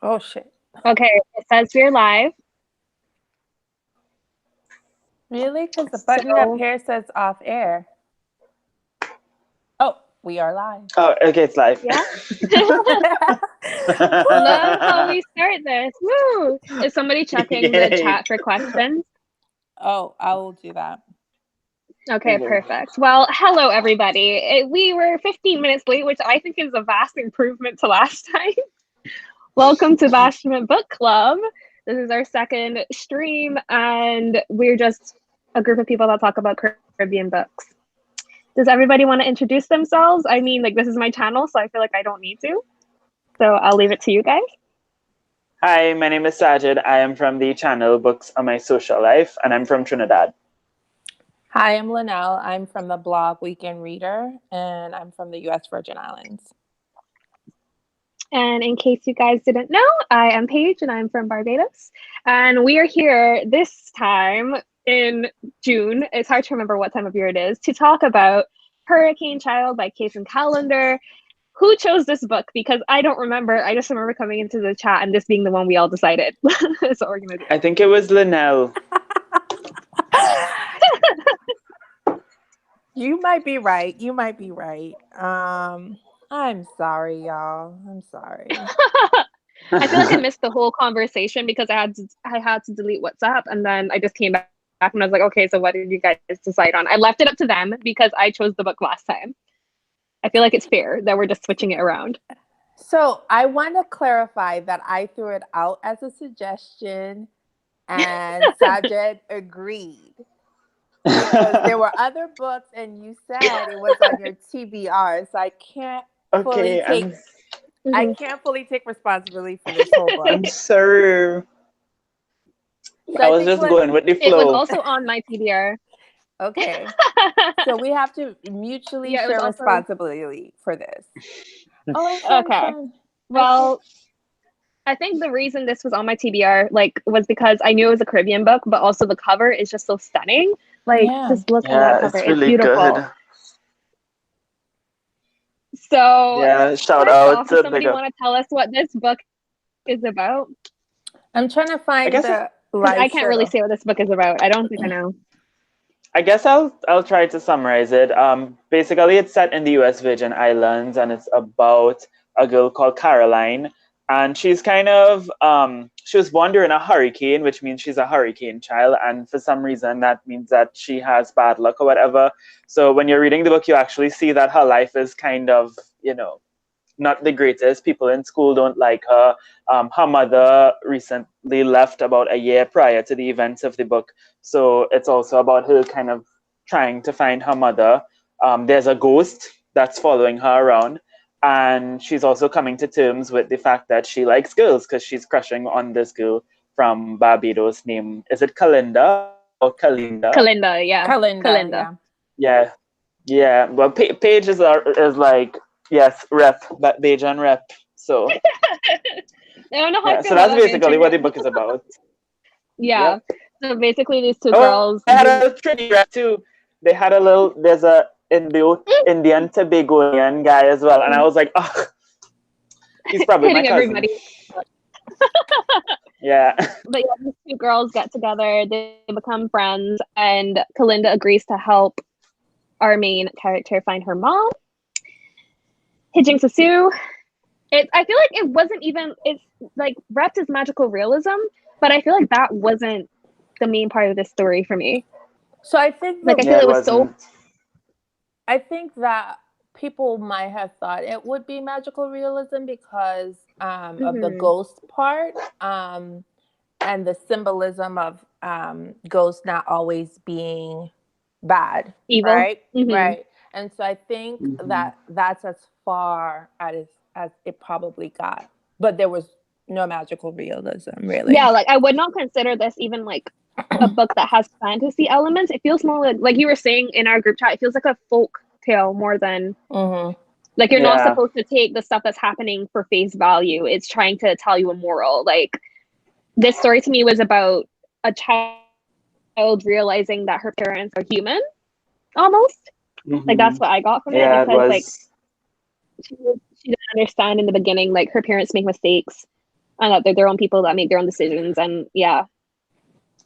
Oh shit. Okay, it says we're live. Really? Because the button up So here says off air. Oh, we are live. Oh, okay, it's live. yeah, love how Woo! we start this. Woo! Is somebody checking the Yay. chat for questions? Oh, I will do that. Okay, Okay. perfect. Well, hello everybody. We were 15 minutes late, which I think is a vast improvement to last time. Welcome to Bashment Book Club. This is our second stream, and we're just a group of people that talk about Caribbean books. Does everybody want to introduce themselves? I mean, like, this is my channel, so I feel like I don't need to. So I'll leave it to you guys. Hi, my name is Sajid. I am from the channel Books on My Social Life, and I'm from Trinidad. Hi, I'm Linnell. I'm from the blog Weekend Reader, and I'm from the U.S. Virgin Islands. And in case you guys didn't know, I am Paige, and I'm from Barbados. And we are here this time in June. It's hard to remember what time of year it is, to talk about Hurricane Child by Kacen Calendar. Who chose this book? Because I don't remember. I just remember coming into the chat and this being the one we all decided. So we're gonna do. I think it was Linnell. You might be right. You might be right. I'm sorry, y'all. I'm sorry. I feel like I missed the whole conversation because I had to delete WhatsApp, and then I just came back and I was like, okay, so what did you guys decide on? I left it up to them because I chose the book last time. I feel like it's fair that we're just switching it around. So I want to clarify that I threw it out as a suggestion, and Sajid agreed. Because there were other books, and you said it was on your TBR, so I can't fully Okay, take. I can't fully take responsibility for this whole book. I'm sorry. So I was just going with the It was flow. also on my TBR. Okay. So we have to mutually Yeah, it was share also- responsibility for this. Oh, Okay. Well, I think the reason this was on my TBR was because I knew it was a Caribbean book, but also the cover is just so stunning. Yeah. Just look at Yeah, that cover. it's really beautiful. good. So Yeah, shout first out off, to does somebody Big Up. want to tell us what this book is about? I'm trying to I find guess the Because I live can't really show. say what this book is about. I don't think I know. I guess I'll try to summarize it. Basically, it's set in the U.S. Virgin Islands, and it's about a girl called Caroline, and she's kind of she was born during a hurricane, which means she's a hurricane child, and for some reason that means that she has bad luck or whatever. So when you're reading the book, you actually see that her life is kind of not the greatest. People in school don't like her. Her mother recently left about a year prior to the events of the book. So it's also about her kind of trying to find her mother. There's a ghost that's following her around. And she's also coming to terms with the fact that she likes girls because she's crushing on this girl from Barbados named, is it Kalinda or Kalinda? Kalinda, yeah. Kalinda, Kalinda. yeah. Yeah. Well, Paige is like, yes, rep, but Bajan rep. So I don't know how yeah, I so feel that's about basically what the Mandarin. book is about. Yeah. Yep. So basically, these two Oh, girls. they had a Trinity rep too. They had a little. There's a Indian Tobagonian guy as well, and I was like, oh, he's probably my hitting cousin. everybody. Yeah. But yeah, these two girls get together, they become friends, and Kalinda agrees to help our main character find her mom. Hijing Sasu. I feel like it wasn't even, it's like wrapped as magical realism, but I feel like that wasn't the main part of this story for me. So I think Like, I feel Yeah, it was so. I think that people might have thought it would be magical realism because of the ghost part and the symbolism of ghosts not always being bad, Evil. right? Right. And so I think that that's as far as it probably got. But there was no magical realism, really. Yeah, like I would not consider this even like a book that has fantasy elements. It feels more like you were saying in our group chat, it feels like a folk tale more than like you're not supposed to take the stuff that's happening for face value. It's trying to tell you a moral. Like this story to me was about a child realizing that her parents are human almost. Like that's what I got from it because like she didn't understand in the beginning, like her parents make mistakes and that they're their own people that make their own decisions. And yeah.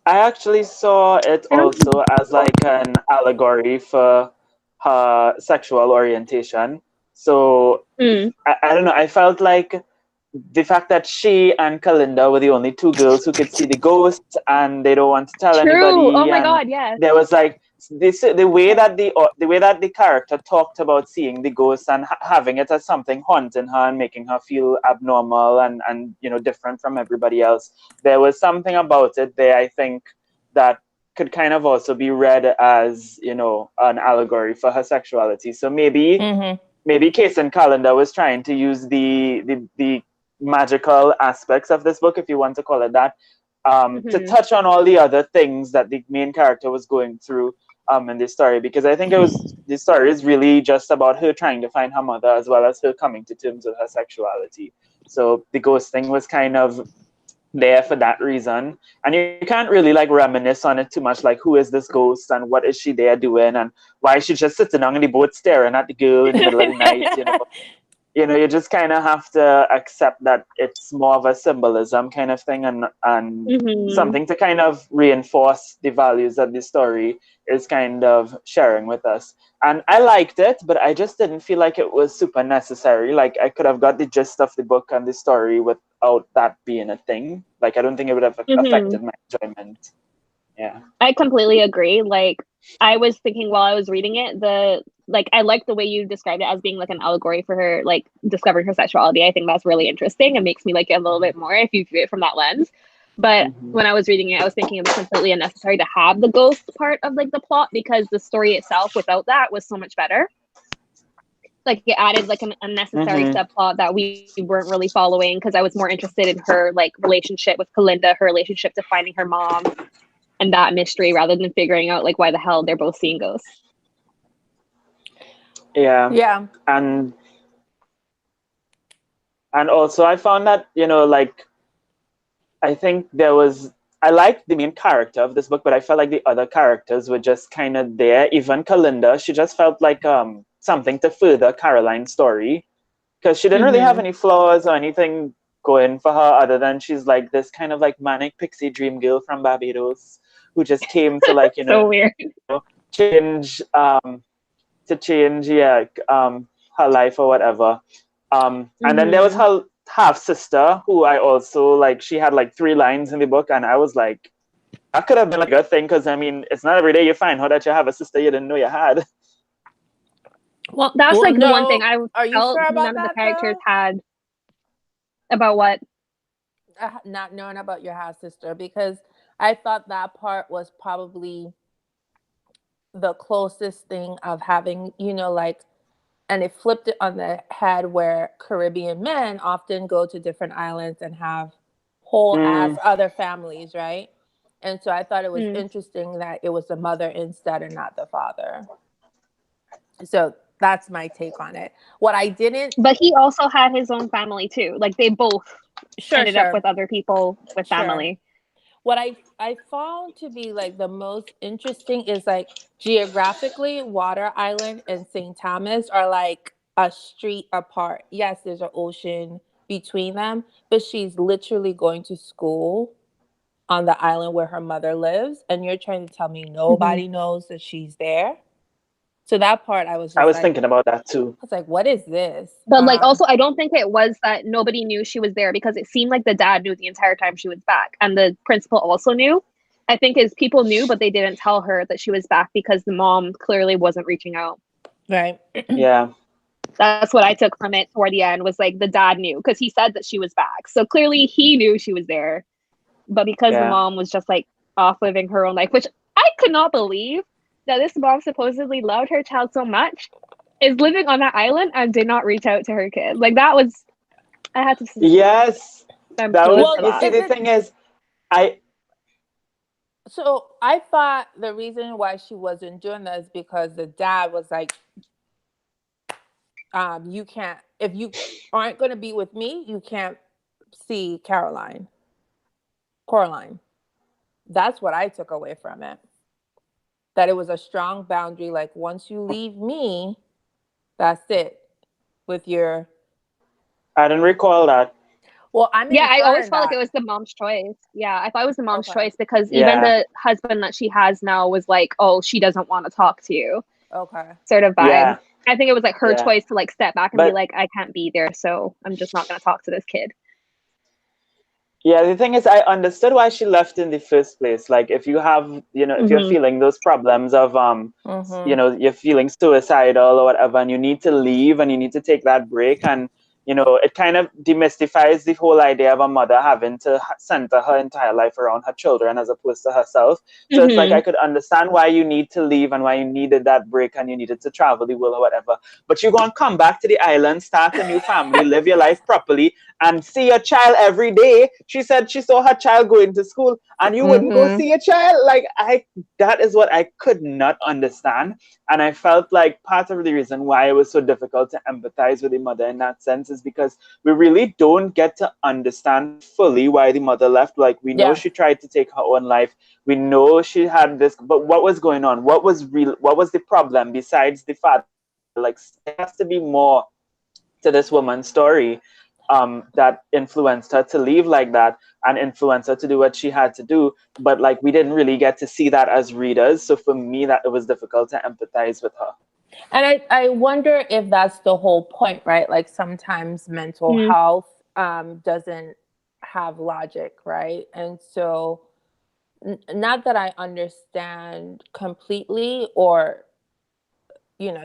I actually saw it I don't also as like an allegory for her sexual orientation. So mm, I don't know. I felt like the fact that she and Kalinda were the only two girls who could see the ghosts, and they don't want to tell true. Oh anybody. my And god, yes. there was like this the way that the character talked about seeing the ghosts and having it as something haunting her and making her feel abnormal and different from everybody else. There was something about it there, I think, that could kind of also be read as an allegory for her sexuality. So maybe Kacen Calendar was trying to use the magical aspects of this book, if you want to call it that, to Mm-hmm. touch on all the other things that the main character was going through in this story. Because I think the story is really just about her trying to find her mother as well as her coming to terms with her sexuality. So the ghost thing was kind of there for that reason, and you can't really like reminisce on it too much, like who is this ghost and what is she there doing and why is she just sitting on the boat staring at the girl in the middle of the night. You just kind of have to accept that it's more of a symbolism kind of thing, and Mm-hmm. something to kind of reinforce the values that the story is kind of sharing with us. And I liked it, but I just didn't feel like it was super necessary. Like I could have got the gist of the book and the story without that being a thing. Like I don't think it would have Mm-hmm. affected my enjoyment. Yeah. I completely agree. Like I was thinking while I was reading it, I like the way you described it as being like an allegory for her like discovering her sexuality. I think that's really interesting. It makes me like it a little bit more if you view it from that lens. But Mm-hmm. when I was reading it, I was thinking it was completely unnecessary to have the ghost part of like the plot because the story itself without that was so much better. Like it added like an unnecessary Mm-hmm. subplot that we weren't really following because I was more interested in her like relationship with Kalinda, her relationship to finding her mom and that mystery rather than figuring out like why the hell they're both seeing ghosts. Yeah. Yeah. And also I found that, like I think I liked the main character of this book, but I felt like the other characters were just kind of there. Even Kalinda, she just felt like something to further Caroline's story, because she didn't really have Mm-hmm. any flaws or anything going for her other than she's like this kind of like manic pixie dream girl from Barbados who just came to like So weird. change yeah, her life or whatever. And then there was Mm-hmm. her half sister, who I also like. She had like 3 lines in the book, and I was like, that could have been like a thing, because I mean, it's not every day you find out that you have a sister you didn't know you had. Well, That's like the one thing no. I Are you felt sure about none of the that characters though? had about what. Not knowing about your half sister, because I thought that part was probably the closest thing of having, like, and it flipped it on the head where Caribbean men often go to different islands and have whole ass Mm, other families, right? And so I thought it was Mm. interesting that it was the mother instead and not the father. So that's my take on it. What I didn't, But he also had his own family too. Like they both sure, ended up sure, with other people with sure. family. What I found to be like the most interesting is like geographically, Water Island and St. Thomas are like a street apart. Yes, there's an ocean between them, but she's literally going to school on the island where her mother lives, and you're trying to tell me Mm-hmm. nobody knows that she's there. So that part I was I just was like, thinking about that too. what is this? But like also I don't think it was that nobody knew she was there because it seemed like the dad knew the entire time she was back and the principal also knew. I think is people knew but they didn't tell her that she was back because the mom clearly wasn't reaching out. Right. Yeah. That's what I took from it toward the end was like the dad knew because he said that she was back. So clearly he knew she was there. But because the Yeah. mom was just like off living her own life, which I could not believe that this mom supposedly loved her child so much, is living on that island and did not reach out to her kid. Like that was I had to Yes. That simply was, Well, you stop. see, is the it thing is, I, so I thought the reason why she wasn't doing that is because the dad was like, you can't, if you aren't going to be with me, you can't see Coraline. That's what I took away from it. That it was a strong boundary. Like once you leave me, that's it with your I didn't recall that. Well, I'm Yeah, I always inferring felt like that. it was the mom's choice. Yeah, I thought it was the mom's Okay. choice because even Yeah. the husband that she has now was like, "Oh, she doesn't want to talk to you," Okay. sort of vibe. Yeah. I think it was like her Yeah. choice to like step back and be But like, "I can't be there, so I'm just not going to talk to this kid." yeah, the thing is, I understood why she left in the first place. Like, if you have, if you're Mm-hmm. feeling those problems of, you're feeling suicidal or whatever, and you need to leave and you need to take that break, and it kind of demystifies the whole idea of a mother having to center her entire life around her children as opposed to herself. So it's like Mm-hmm. I could understand why you need to leave and why you needed that break and you needed to travel the world or whatever. But you're gonna come back to the island, start a new family, live your life properly, and see your child every day. She said she saw her child going to school, and you wouldn't go see your child. Like, that is what I could not understand. And I felt like part of the reason why it was so difficult to empathize with the mother in that sense is because we really don't get to understand fully why the mother left. Like, we know Yeah. she tried to take her own life. We know she had this, but what was going on? What was real? What was the problem besides the father? Like, there has to be more to this woman's story that influenced her to leave like that and influenced her to do what she had to do. But like, we didn't really get to see that as readers. So for me, that it was difficult to empathize with her. And I wonder if that's the whole point, right? Like sometimes mental Mm-hmm. health doesn't have logic, right? And so, not that I understand completely or,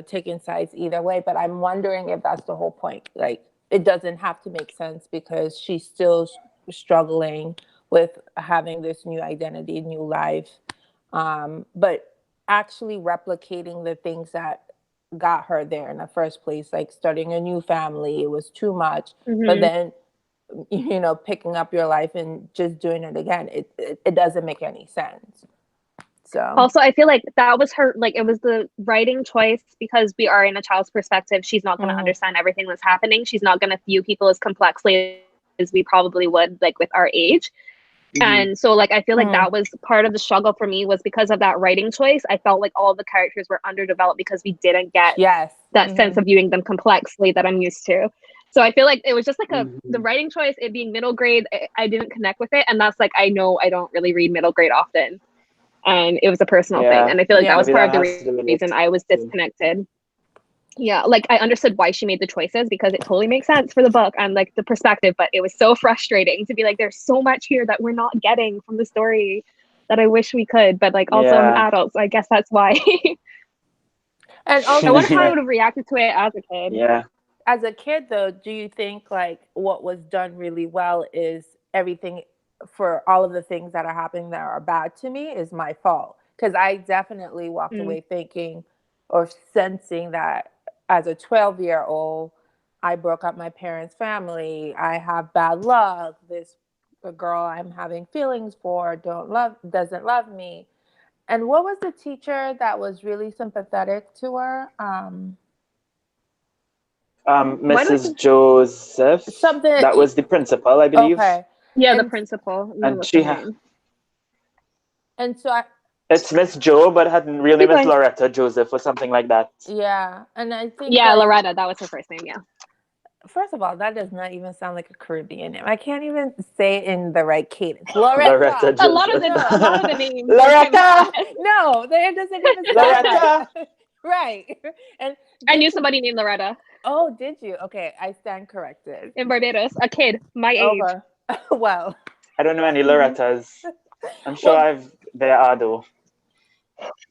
taking sides either way, but I'm wondering if that's the whole point. Like, it doesn't have to make sense because she's still struggling with having this new identity, new life. But actually replicating the things that got her there in the first place, like starting a new family, it was too much. But Mm-hmm. then, picking up your life and just doing it again, it doesn't make any sense. So, Also, I feel like that was her, like, it was the writing choice because we are in a child's perspective. She's not going to understand everything that's happening. She's not going to view people as complexly as we probably would, like, with our age. And so, like, I feel like that was part of the struggle for me was because of that writing choice. I felt like all the characters were underdeveloped because we didn't get yes, that sense of viewing them complexly that I'm used to. So I feel like it was just like the writing choice, it being middle grade, I didn't connect with it. And that's like, I know I don't really read middle grade often. And it was a personal thing. And I feel like that was Maybe part that of has to the do with reason it I was too. disconnected. Yeah, like I understood why she made the choices because it totally makes sense for the book and like the perspective, but it was so frustrating to be like, there's so much here that we're not getting from the story that I wish we could, but like also I'm an adult, so I guess that's why. and I also, wonder how I would like, have reacted to it as a kid. Yeah. as a kid though, do you think like what was done really well is everything for all of the things that are happening that are bad to me is my fault? Because I definitely walked away thinking or sensing that as a 12-year-old, I broke up my parents' family. I have bad luck. This girl I'm having feelings for doesn't love me. And what was the teacher that was really sympathetic to her? Why don't Mrs. Joseph, that Something. was the principal, I believe. Okay. yeah, the And principal. No, And what's her she, name? and so I, it's Miss Joe, but her real Keep name is going. Loretta Joseph or something like that. yeah, and I think Yeah, like, Loretta, that was her first name, yeah. first of all, that does not even sound like a Caribbean name. I can't even say it in the right cadence. Loretta. Loretta Joseph. A lot of the names are kind of Loretta! No, it doesn't even sound Loretta! right. Right. And I knew somebody named Loretta oh, did you? Okay, I stand corrected. in Barbados, a kid my age. Okay. Well. I don't know any Lorettas. I'm sure Well, there are though.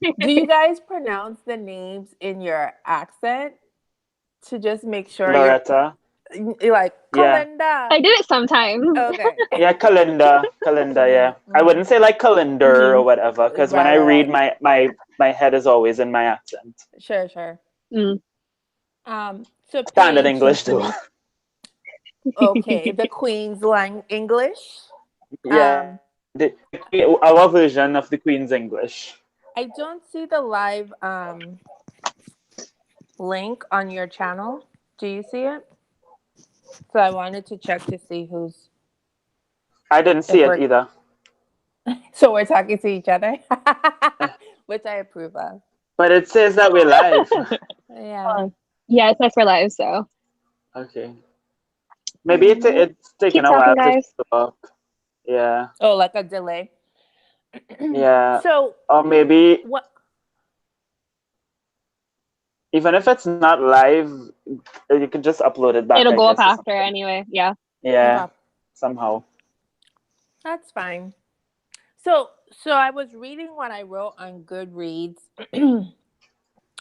do you guys pronounce the names in your accent to just make sure Loretta. you're like Yeah. calendar? I do it sometimes. Okay. Yeah, calendar, yeah. I wouldn't say like calendar or whatever, because when Right, I right, read, right. my head is always in my accent. Sure, sure. Mm. So Standard Paige, English though. okay, the Queen's English. Yeah. Our version of the Queen's English. I don't see the live link on your channel. Do you see it? So I wanted to check to see who's I didn't see if it we're either. so we're talking to each other, which I approve of. But it says that we're live. Yeah. Yeah, it says for live, so. Okay. Maybe it's taking Keep a talking, while to guys. show up. Yeah. Oh, like a delay. Yeah. So Or maybe what? even if it's not live, you could just upload it back, It'll I go up guess, or after something. anyway. Yeah. Yeah. Okay, Somehow. that's fine. So I was reading what I wrote on Goodreads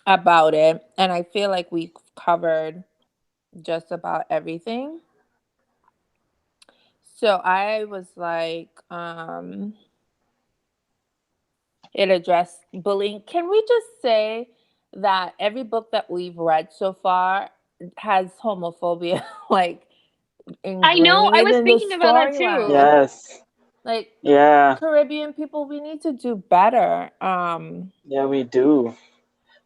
about it, and I feel like we covered just about everything. So I was like, it addressed bullying. Can we just say that every book that we've read so far has homophobia like I know. I ingrained was in the thinking about that too. storyline? Yes. Like Yeah. Caribbean people, we need to do better. Yeah, we do.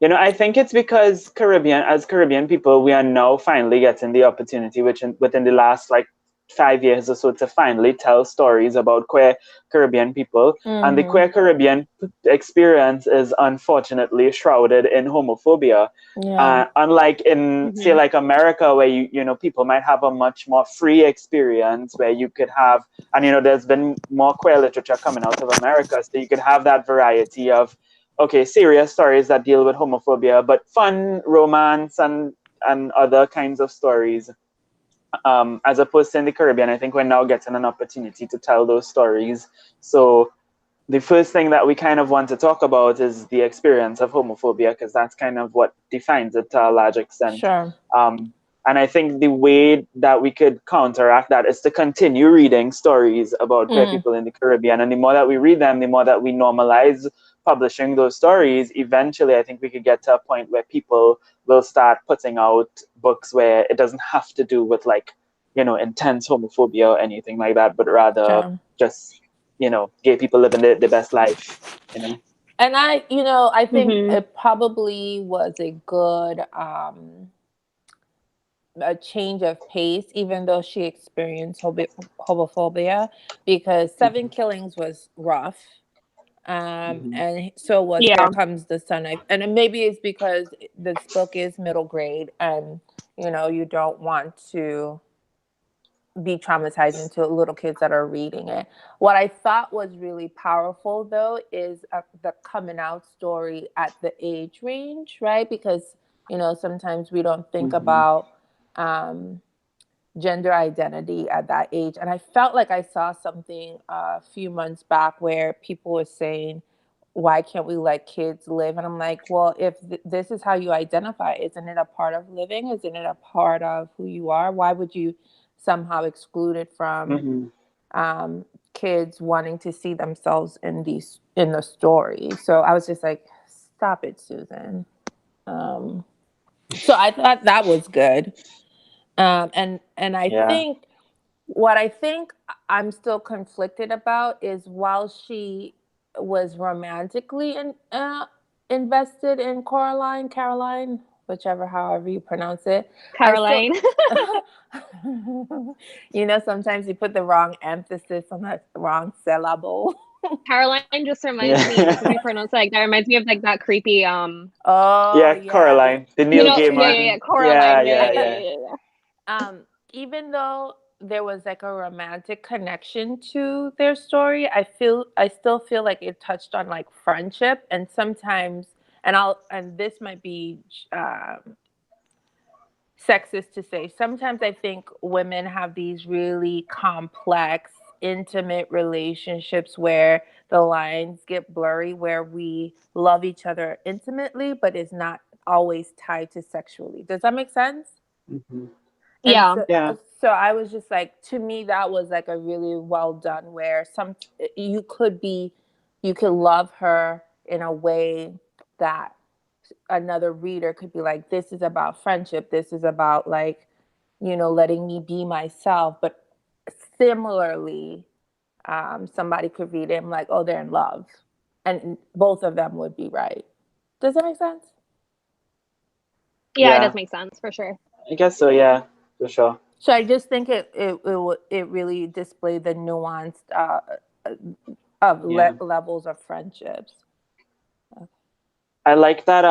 I think it's because as Caribbean people, we are now finally getting the opportunity, within the last like 5 years or so, to finally tell stories about queer Caribbean people. And the Mm-hmm. queer Caribbean experience is unfortunately shrouded in homophobia. Yeah, Unlike in, say, Hmm. like America, where people might have a much more free experience, where you could have, and there's been more queer literature coming out of America, so you could have that variety of, okay, serious stories that deal with homophobia, but fun romance and other kinds of stories. As opposed to in the Caribbean, I think we're now getting an opportunity to tell those stories. So the first thing that we kind of want to talk about is the experience of homophobia, because that's kind of what defines it to a large extent. sure. Um, and I think the way that we could counteract that is to continue reading stories about queer Mm, people in the Caribbean. And the more that we read them, the more that we normalize publishing those stories, eventually I think we could get to a point where people will start putting out books where it doesn't have to do with like, intense homophobia or anything like that, but rather sure. just, gay people living the best life, you know? And I think Hmm. it probably was a good a change of pace, even though she experienced homophobia, because Seven Killings was rough. Mm-hmm. And so was Here Yeah. Comes the Sun. And maybe it's because this book is middle grade, and you don't want to be traumatizing to little kids that are reading it. What I thought was really powerful, though, is the coming out story at the age range, right? Because sometimes we don't think Mm-hmm. about um, gender identity at that age. And I felt like I saw something a few months back where people were saying, why can't we let kids live? And I'm like, well, if this is how you identify, isn't it a part of living? Isn't it a part of who you are? Why would you somehow exclude it from Mm-hmm. um, kids wanting to see themselves in the story? So I was just like, stop it, Susan. Um, so I thought that was good. And I Yeah. think what I think I'm still conflicted about is while she was romantically invested in Caroline, whichever, however you pronounce it, I still, Caroline. sometimes you put the wrong emphasis on the wrong syllable. Caroline just reminds me, when Yeah. somebody pronounced like that, reminds me of like that creepy Oh Yeah, yeah, Coraline, the Neil yeah, Gaiman. Yeah, Coraline. Yeah, yeah, yeah, yeah. yeah, yeah. um, even though there was like a romantic connection to their story, I still feel like it touched on like friendship, and sometimes, and this might be sexist to say, sometimes I think women have these really complex, intimate relationships where the lines get blurry, where we love each other intimately, but it's not always tied to sexually. Does that make sense? Mm-hmm. And Yeah. Yeah. so I was just like, to me that was like a really well done, where you could be you could love her in a way that another reader could be like, this is about friendship, this is about like letting me be myself. But similarly, somebody could read it and like, oh, they're in love, and both of them would be right. Does that make sense? Yeah, it does Yeah. make sense for sure. I guess so, yeah, for sure. So I just think it really displayed the nuanced of Yeah. levels of friendships. I like that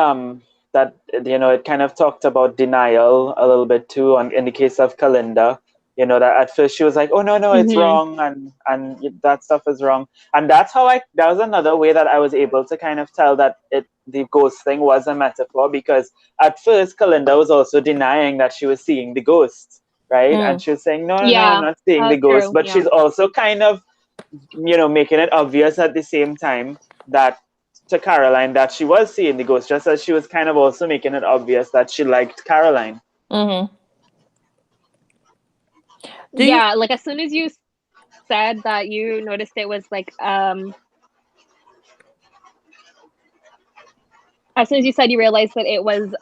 it kind of talked about denial a little bit too in the case of Kalinda, that at first she was like, oh no, it's wrong, and that stuff is wrong. And that's how that was another way that I was able to kind of tell that the ghost thing was a metaphor, because at first Kalinda was also denying that she was seeing the ghost, right? And she was saying, no, I'm not seeing the ghost. True. But she's also kind of, making it obvious at the same time that to Caroline that she was seeing the ghost, just as she was kind of also making it obvious that she liked Caroline. Like as soon as you said that you noticed it was like as soon as you said you realized that it was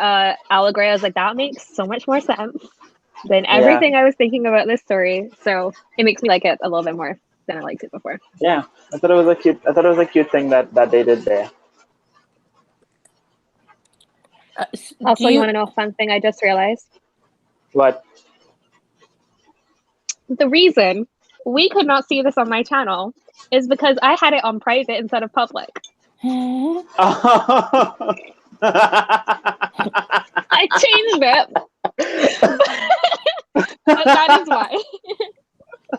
allegory, I was like, that makes so much more sense than everything I was thinking about this story. So it makes me like it a little bit more than I liked it before. Yeah, I thought it was a cute thing that they did there. Also, you want to know a fun thing I just realized? What? The reason we could not see this on my channel is because I had it on private instead of public. I changed it. But that is why.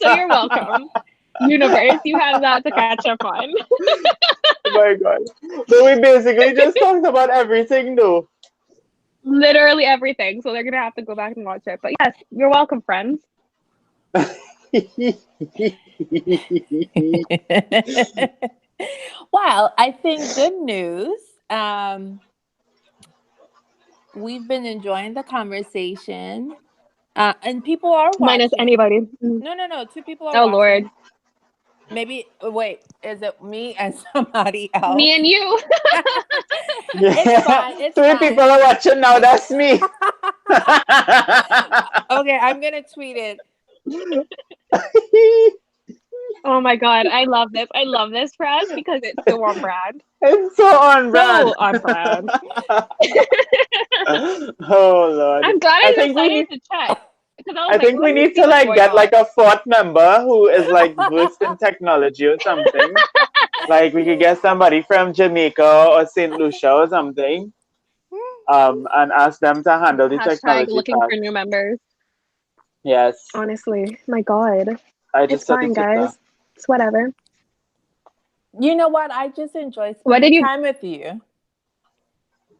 So you're welcome. Universe, you have that to catch up on. Oh my god. So we basically just talked about everything though. Literally everything. So they're gonna have to go back and watch it. But yes, you're welcome, friends. Well, I think good news. We've been enjoying the conversation. And people are watching. Minus anybody. No. 2 people are watching. Oh, Lord. Maybe, wait, is it me and somebody else? Me and you. It's fine. 3 people are watching now. That's me. Okay, I'm going to tweet it. Oh my god, I love this. I love this for us because it's so on brand. It's so on brand. So on brand. Oh Lord. I'm glad I decided to check. I think we need to like get like a 4th member who is like versed in technology or something. Like we could get somebody from Jamaica or St. Lucia or something. And ask them to handle the technology. Looking for new members. Yes. Honestly, my god. It's fine, guys. It's whatever. You know what? I just enjoyed spending time with you.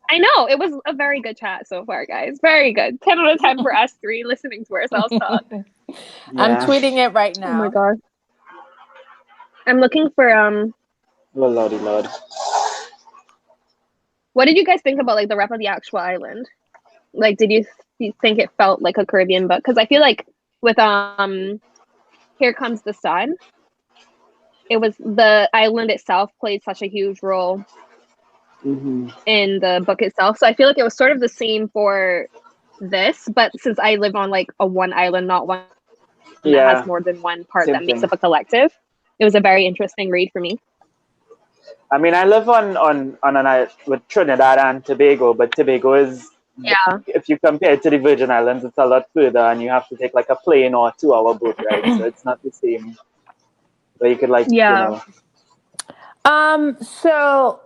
I know. It was a very good chat so far, guys. Very good. 10 out of 10 for us 3 listening to ourselves talk. Yeah. I'm tweeting it right now. Oh my god. I'm looking for Oh lordy lord. What did you guys think about like the rep of the actual island? Like, did you think it felt like a Caribbean book? Because I feel like with Here Comes the Sun, it was the island itself played such a huge role in the book itself. So I feel like it was sort of the same for this, but since I live on like a one island, not one that has more than one part that makes up a collective, it was a very interesting read for me. I mean, I live on an island with Trinidad and Tobago, but Tobago is, if you compare it to the Virgin Islands, it's a lot further, and you have to take like a plane or a 2-hour boat ride, so it's not the same. But you could like, So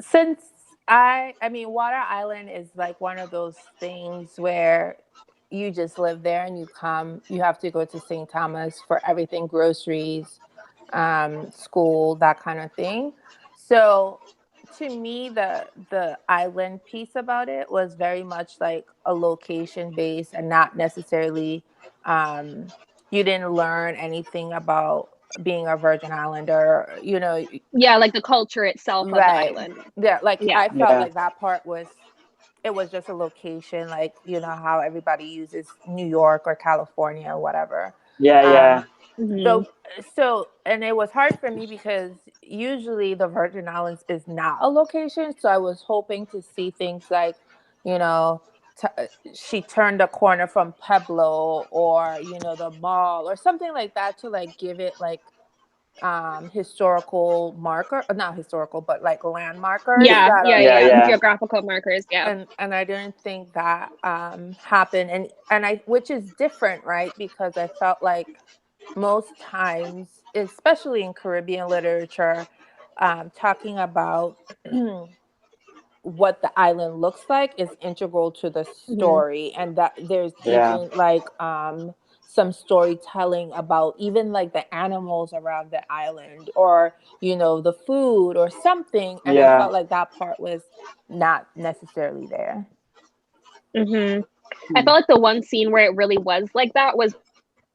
since I mean, Water Island is like one of those things where you just live there and you have to go to St. Thomas for everything, groceries, school, that kind of thing. So to me, the island piece about it was very much like a location based and not necessarily, you didn't learn anything about being a Virgin Islander, like the culture itself of the island. I felt like that part was just a location, like how everybody uses New York or California or whatever. So and it was hard for me because usually the Virgin Islands is not a location, so I was hoping to see things like she turned a corner from Pueblo, or the mall or something like that, to like give it like historical marker, not historical, but like land markers. Geographical markers. And I didn't think that happened, and I, which is different, right? Because I felt like most times, especially in Caribbean literature, talking about what the island looks like is integral to the story, and that there's even like some storytelling about even like the animals around the island, or the food or something, and I Yeah. felt like that part was not necessarily there. I felt like the one scene where it really was like that was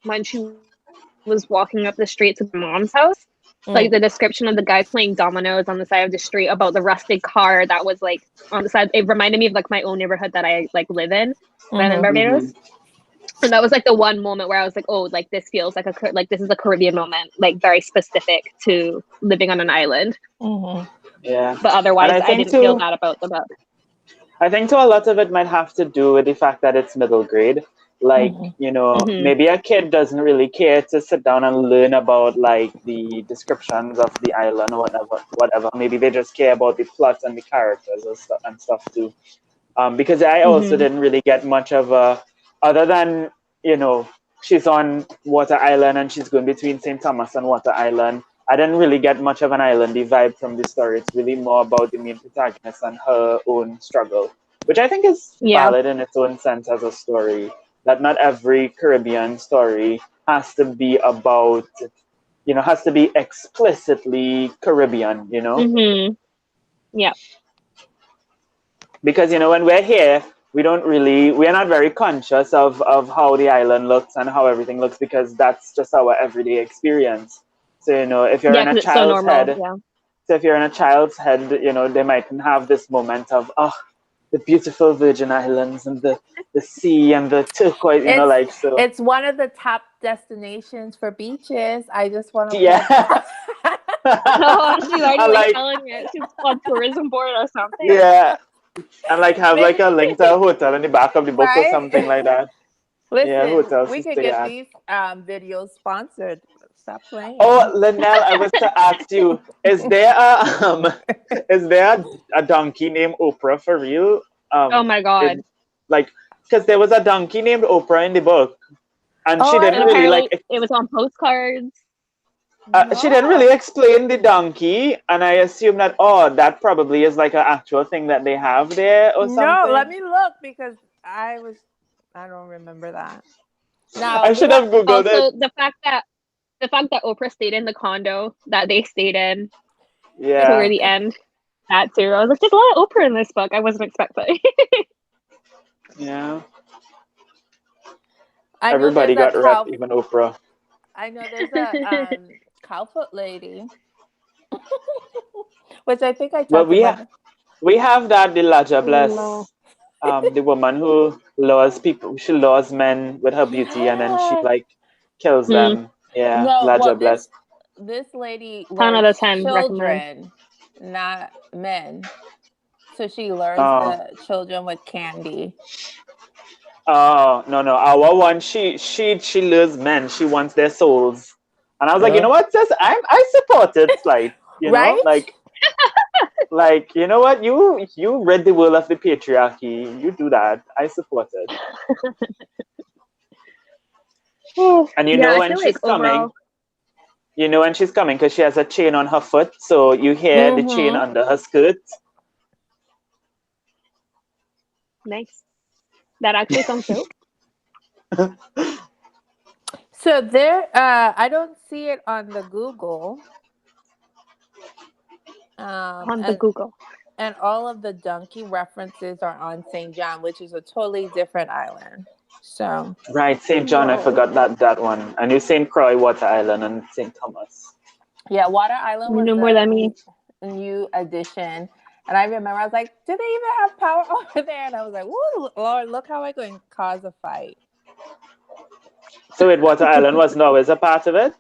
when she was walking up the street to her mom's house. Like the description of the guy playing dominoes on the side of the street, about the rusted car that was like on the side. It reminded me of like my own neighborhood that I like live in when I'm in Barbados. And that was like the one moment where I was like, oh, like this feels like like this is a Caribbean moment, like very specific to living on an island. Yeah. But otherwise, And I didn't feel that about the book. I think to a lot of it might have to do with the fact that it's middle grade. Like, maybe a kid doesn't really care to sit down and learn about like the descriptions of the island or whatever. Maybe they just care about the plot and the characters and stuff too. Because I also didn't really get much of other than, she's on Water Island and she's going between St. Thomas and Water Island. I didn't really get much of an islandy vibe from the story. It's really more about the main protagonist and her own struggle, which I think is valid in its own sense as a story. That not every Caribbean story has to be about, has to be explicitly Caribbean, Yeah. Because, when we're here, we're not very conscious of how the island looks and how everything looks, because that's just our everyday experience. So, if you're in a child's head, so if you're in a child's head, they might have this moment of, the beautiful Virgin Islands and the sea and the turquoise, so. It's one of the top destinations for beaches. I just want to Oh, she's already telling it. She's on tourism board or something. Yeah. And have like a link to a hotel in the back of the book or something like that. Listen, we could get these videos sponsored. Stop playing. Oh, Linnell, I was to ask you: is there a donkey named Oprah for real? Oh my god! Because there was a donkey named Oprah in the book, and she didn't really like. It was on postcards. She didn't really explain the donkey, and I assume that that probably is like an actual thing that they have there or something. No, let me look, because I don't remember that. Now I should have Googled it. The fact that Oprah stayed in the condo that they stayed in, toward the end, that too. I was like, there's a lot of Oprah in this book. I wasn't expecting. Yeah. Everybody got rep, even Oprah. I know there's a Cowfoot lady, which I think I talked about. We have that the Laja Bless, the woman who lures people. She lures men with her beauty, and then she kills them. Yeah, Laja Bless. This lady 10 out of 10 children, not men. So she lures the children with candy. Oh no! Our one, she lures men. She wants their souls. And I was like, you know what, sis? I support it. You know, you know what? You rid the world of the patriarchy. You do that. I support it. And when she's coming. You know when she's coming because she has a chain on her foot, so you hear the chain under her skirt. Nice. That actually sounds dope. So there, I don't see it on the Google. Google. And all of the donkey references are on St. John, which is a totally different island. So right, St. John, I forgot that one. I knew St. Croix, Water Island, and St. Thomas. Yeah, Water Island was more than me. New addition. And I remember I was like, do they even have power over there? And I was like, whoa, Lord, look how I'm going to cause a fight. So Water Island wasn't always a part of it?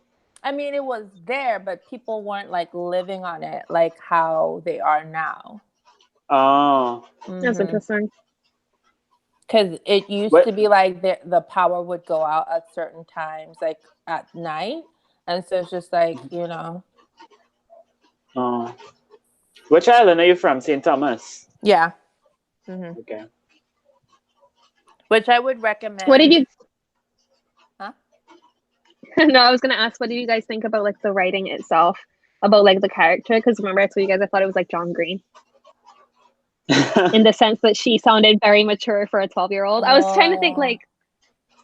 I mean, it was there, but people weren't living on it like how they are now. Oh. That's interesting. Because it used to be the power would go out at certain times, at night. And so it's just Oh. Which island are you from? St. Thomas? Yeah. Mm-hmm. Okay. Which I would recommend. What did you... Huh? No, I was going to ask, what do you guys think about the writing itself? About the character? Because remember I told you guys I thought it was John Green. In the sense that she sounded very mature for a 12-year-old. I was trying to think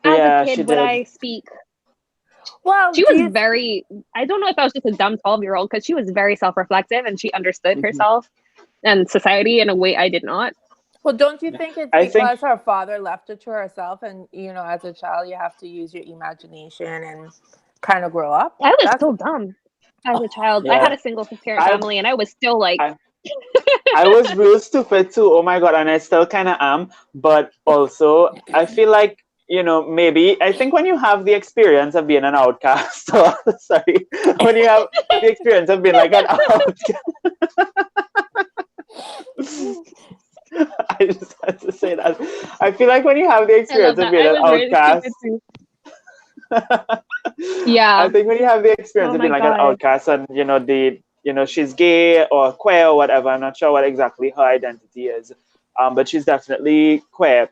as a Yeah, she kid would did. I speak. Well, She was very, I don't know if I was just a dumb 12-year-old, because she was very self-reflective and she understood herself and society in a way I did not. Well, don't you think it's I think because her father left it to herself, and as a child, you have to use your imagination and kind of grow up? I was That's so dumb as a child. I had yeah. a single parent I family and I was still like, I I was real stupid too. Oh my god, and I still kind of am. But also, I feel like maybe I think when you have the experience of being an outcast, or sorry, when you have the experience of being like an outcast, I just had to say that. I feel like when you have the I love experience of that. being I an was really stupid outcast, too. I Yeah. think when you have the experience Oh of my being like an God. outcast, and she's gay or queer or whatever. I'm not sure what exactly her identity is, but she's definitely queer,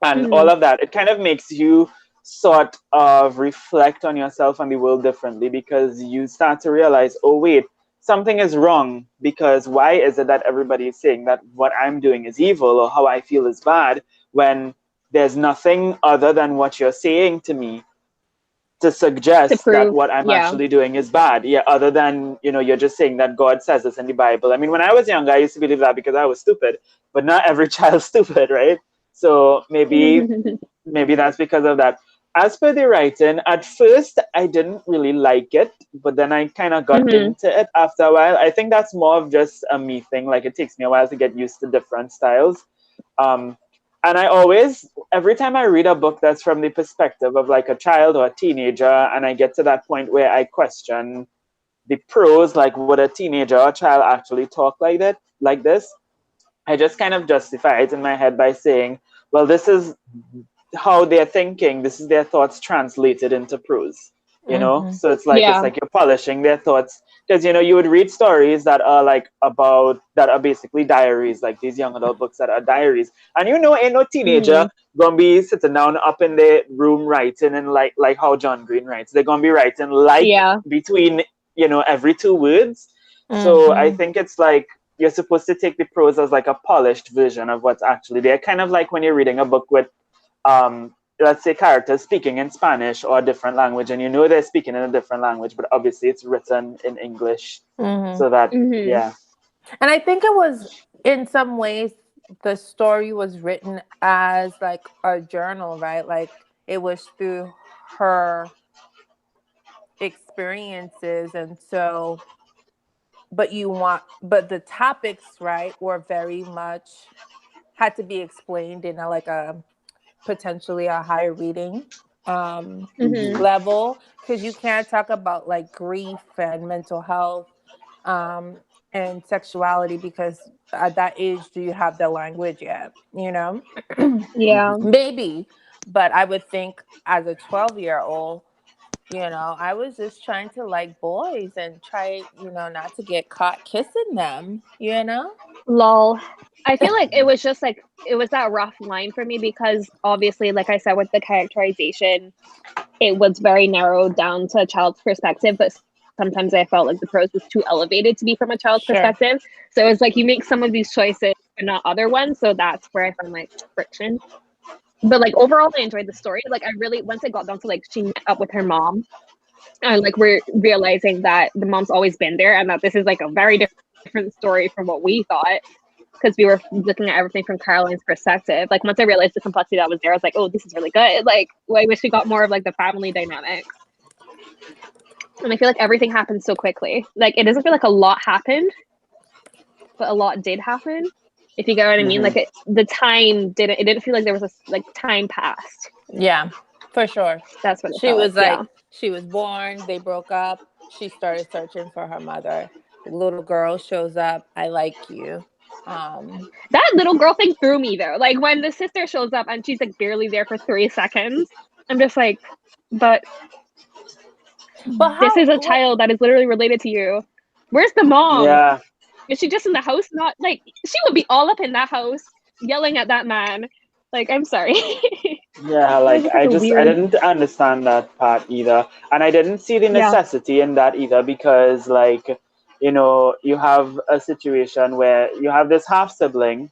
and all Mm-hmm. of that. It kind of makes you sort of reflect on yourself and the world differently, because you start to realize, oh wait, something is wrong, because why is it that everybody is saying that what I'm doing is evil or how I feel is bad, when there's nothing other than what you're saying to me to To suggest that prove. what I'm Yeah. actually doing is bad. Yeah, other than, you're just saying that God says this in the Bible. I mean, when I was younger, I used to believe that because I was stupid, but not every child's stupid, right? So maybe that's because of that. As per the writing, at first I didn't really like it, but then I kind of got Mm-hmm. into it after a while. I think that's more of just a me thing. Like, it takes me a while to get used to different styles. Um, and I always, every time I read a book that's from the perspective of like a child or a teenager, and I get to that point where I question the prose, like would a teenager or a child actually talk like that, like this? I just kind of justify it in my head by saying, well, this is how they're thinking. This is their thoughts translated into prose. Mm-hmm. So it's Yeah. like you're polishing their thoughts, because you would read stories that are like about that are basically diaries, like these young adult books that are diaries, and ain't no Mm-hmm. teenager gonna be sitting down up in their room writing, and like how John Green writes. They're gonna be writing like Yeah. between every two words. So I Mm-hmm. think it's like you're supposed to take the prose as like a polished version of what's actually there, kind of like when you're reading a book with let's say characters speaking in Spanish or a different language, and they're speaking in a different language, but obviously it's written in English, Mm-hmm. so that Mm-hmm. yeah. And I think it was, in some ways, the story was written as like a journal, right? Like it was through her experiences. And so, but the topics, right, were very much had to be explained in a potentially a higher reading Mm-hmm. Hmm. level, because you can't talk about like grief and mental health um, and sexuality, because at that age, do you have the language yet? Yeah. Maybe, but I would think as a 12-year-old, I was just trying to like boys and try, not to get caught kissing them. Lol. I feel like it was just like, it was that rough line for me because obviously, like I said, with the characterization, it was very narrowed down to a child's perspective, but sometimes I felt like the prose was too elevated to be from a child's Sure. perspective. So it's like you make some of these choices but not other ones. So that's where I found like friction. But like overall, I enjoyed the story. Like I really, once it got down to like she met up with her mom, and like we're realizing that the mom's always been there, and that this is like a very different story from what we thought, because we were looking at everything from Caroline's perspective. Like once I realized the complexity that was there, I was like, oh, this is really good. Like, well, I wish we got more of like the family dynamics. And I feel like everything happened so quickly. Like it doesn't feel like a lot happened, but a lot did happen. If you get what I mean, Hmm. like the time didn't. It didn't feel like there was a like time passed. Yeah, for sure. That's what it She felt like. was Yeah. like, she was born, they broke up, she started searching for her mother. The little girl shows up, I like you. Um, That little girl thing threw me though. Like when the sister shows up and she's like barely there for 3 seconds, I'm just like, but but this how, is a what, child that is literally related to you. Where's the mom? Yeah, Is she just in the house? Not like she would be all up in that house yelling at that man. Like, I'm sorry. It yeah, was like just like a I weird, didn't understand that part either, and I didn't see the yeah. necessity in that either, because like you have a situation where you have this half sibling,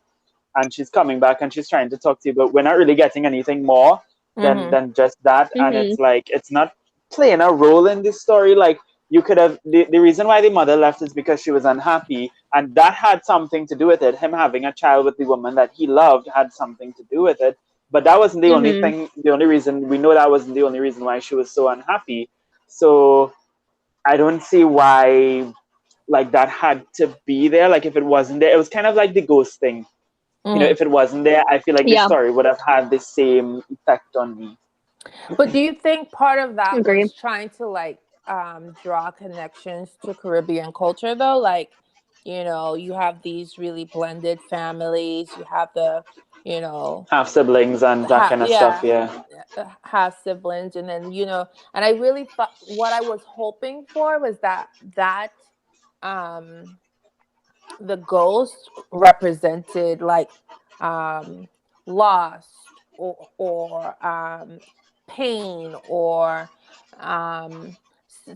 and she's coming back and she's trying to talk to you, but we're not really getting anything more. than just that. And Mm-hmm. it's like it's not playing a role in this story. Like you could have the reason why the mother left is because she was unhappy, and that had something to do with it. Him having a child with the woman that he loved had something to do with it. But that wasn't the only Mm-hmm. thing. The only reason we know that wasn't the only reason why she was so unhappy. So I don't see why like that had to be there. Like if it wasn't there, it was kind of like the ghost thing. Mm. If it wasn't there, I feel like the Yeah, story would have had the same effect on me. But do you think part of that agree. was trying to like draw connections to Caribbean culture though? Like, you have these really blended families. You have the, you know, Have siblings and that kind of stuff, yeah, yeah. have siblings, and then and I really thought what I was hoping for was that um the ghost represented like um loss or pain or um